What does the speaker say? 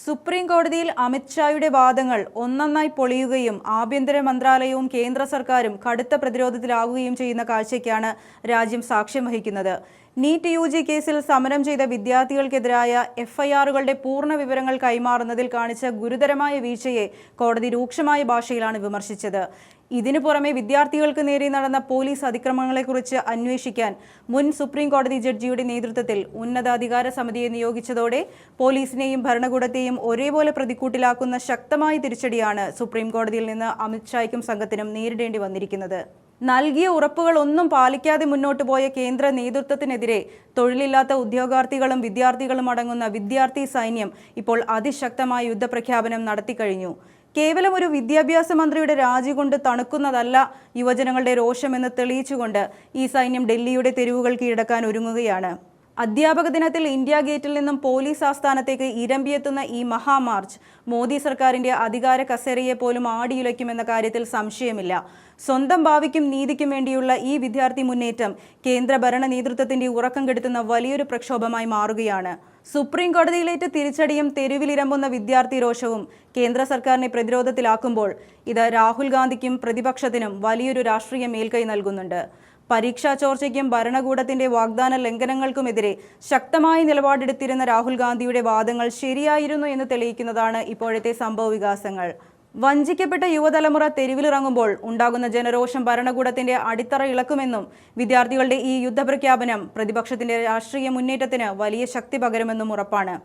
Supreme കോടതിയിൽ അമിത്ഷായുടെ വാദങ്ങൾ ഒന്നൊന്നായി പൊളിയുകയും ആഭ്യന്തര മന്ത്രാലയവും കേന്ദ്ര സർക്കാരും കടുത്ത പ്രതിരോധത്തിലാകുകയും ചെയ്യുന്ന കാഴ്ചയ്ക്കാണ് രാജ്യം സാക്ഷ്യം വഹിക്കുന്നത്. നീറ്റ് യുജി കേസിൽ സമരം ചെയ്ത വിദ്യാർത്ഥികൾക്കെതിരായ എഫ്ഐആറുകളുടെ പൂർണ്ണ വിവരങ്ങൾ കൈമാറുന്നതിൽ കാണിച്ച ഗുരുതരമായ വീഴ്ചയെ കോടതി രൂക്ഷമായ ഭാഷയിലാണ് വിമർശിച്ചത്. ഇതിനു പുറമെ വിദ്യാർത്ഥികൾക്ക് നേരെ നടന്ന പോലീസ് അതിക്രമങ്ങളെക്കുറിച്ച് അന്വേഷിക്കാൻ മുൻ സുപ്രീം കോടതി ജഡ്ജിയുടെ നേതൃത്വത്തിൽ ഉന്നതാധികാര സമിതിയെ നിയോഗിച്ചതോടെ പോലീസിനെയും ഭരണകൂടത്തെയും ഒരേപോലെ പ്രതിക്കൂട്ടിലാക്കുന്ന ശക്തമായ തിരിച്ചടിയാണ് സുപ്രീം കോടതിയിൽ നിന്ന് അമിത്ഷായ്ക്കും സംഘത്തിനും നേരിടേണ്ടി വന്നിരിക്കുന്നത്. നൽകിയ ഉറപ്പുകൾ ഒന്നും പാലിക്കാതെ മുന്നോട്ടു പോയ കേന്ദ്ര നേതൃത്വത്തിനെതിരെ തൊഴിലില്ലാത്ത ഉദ്യോഗാർത്ഥികളും വിദ്യാർത്ഥികളും അടങ്ങുന്ന വിദ്യാർത്ഥി സൈന്യം ഇപ്പോൾ അതിശക്തമായ യുദ്ധപ്രഖ്യാപനം നടത്തിക്കഴിഞ്ഞു. കേവലം ഒരു വിദ്യാഭ്യാസ മന്ത്രിയുടെ രാജി കൊണ്ട് തണുക്കുന്നതല്ല യുവജനങ്ങളുടെ രോഷമെന്ന് തെളിയിച്ചുകൊണ്ട് ഈ സൈന്യം ഡൽഹിയുടെ തെരുവുകൾ കീഴടക്കാൻ ഒരുങ്ങുകയാണ്. അധ്യാപക ദിനത്തിൽ ഇന്ത്യ ഗേറ്റിൽ നിന്നും പോലീസ് ആസ്ഥാനത്തേക്ക് ഇരമ്പിയെത്തുന്ന ഈ മഹാമാർച്ച് മോദി സർക്കാരിന്റെ അധികാര കസേരയെ പോലും ആടിയുലയ്ക്കുമെന്ന കാര്യത്തിൽ സംശയമില്ല. സ്വന്തം ഭാവിക്കും നീതിക്കും വേണ്ടിയുള്ള ഈ വിദ്യാർത്ഥി മുന്നേറ്റം കേന്ദ്ര ഭരണ നേതൃത്വത്തിന്റെ ഉറക്കം കെടുത്തുന്ന വലിയൊരു പ്രക്ഷോഭമായി മാറുകയാണ്. സുപ്രീം കോടതിയിലേറ്റ തിരിച്ചടിയും തെരുവിലിരമ്പുന്ന വിദ്യാർത്ഥി രോഷവും കേന്ദ്ര സർക്കാരിനെ പ്രതിരോധത്തിലാക്കുമ്പോൾ ഇത് രാഹുൽ ഗാന്ധിക്കും പ്രതിപക്ഷത്തിനും വലിയൊരു രാഷ്ട്രീയ മേൽക്കൈ നൽകുന്നുണ്ട്. പരീക്ഷാ ചോർച്ചയ്ക്കും ഭരണകൂടത്തിന്റെ വാഗ്ദാന ലംഘനങ്ങൾക്കുമെതിരെ ശക്തമായ നിലപാടെടുത്തിരുന്ന രാഹുൽ ഗാന്ധിയുടെ വാദങ്ങൾ ശരിയായിരുന്നു എന്ന് തെളിയിക്കുന്നതാണ് ഇപ്പോഴത്തെ സംഭവ വികാസങ്ങൾ. വഞ്ചിക്കപ്പെട്ട യുവതലമുറ തെരുവിലിറങ്ങുമ്പോൾ ഉണ്ടാകുന്ന ജനരോഷം ഭരണകൂടത്തിന്റെ അടിത്തറ ഇളക്കുമെന്നും വിദ്യാർത്ഥികളുടെ ഈ യുദ്ധപ്രഖ്യാപനം പ്രതിപക്ഷത്തിന്റെ രാഷ്ട്രീയ മുന്നേറ്റത്തിന് വലിയ ശക്തി പകരുമെന്നും ഉറപ്പാണ്.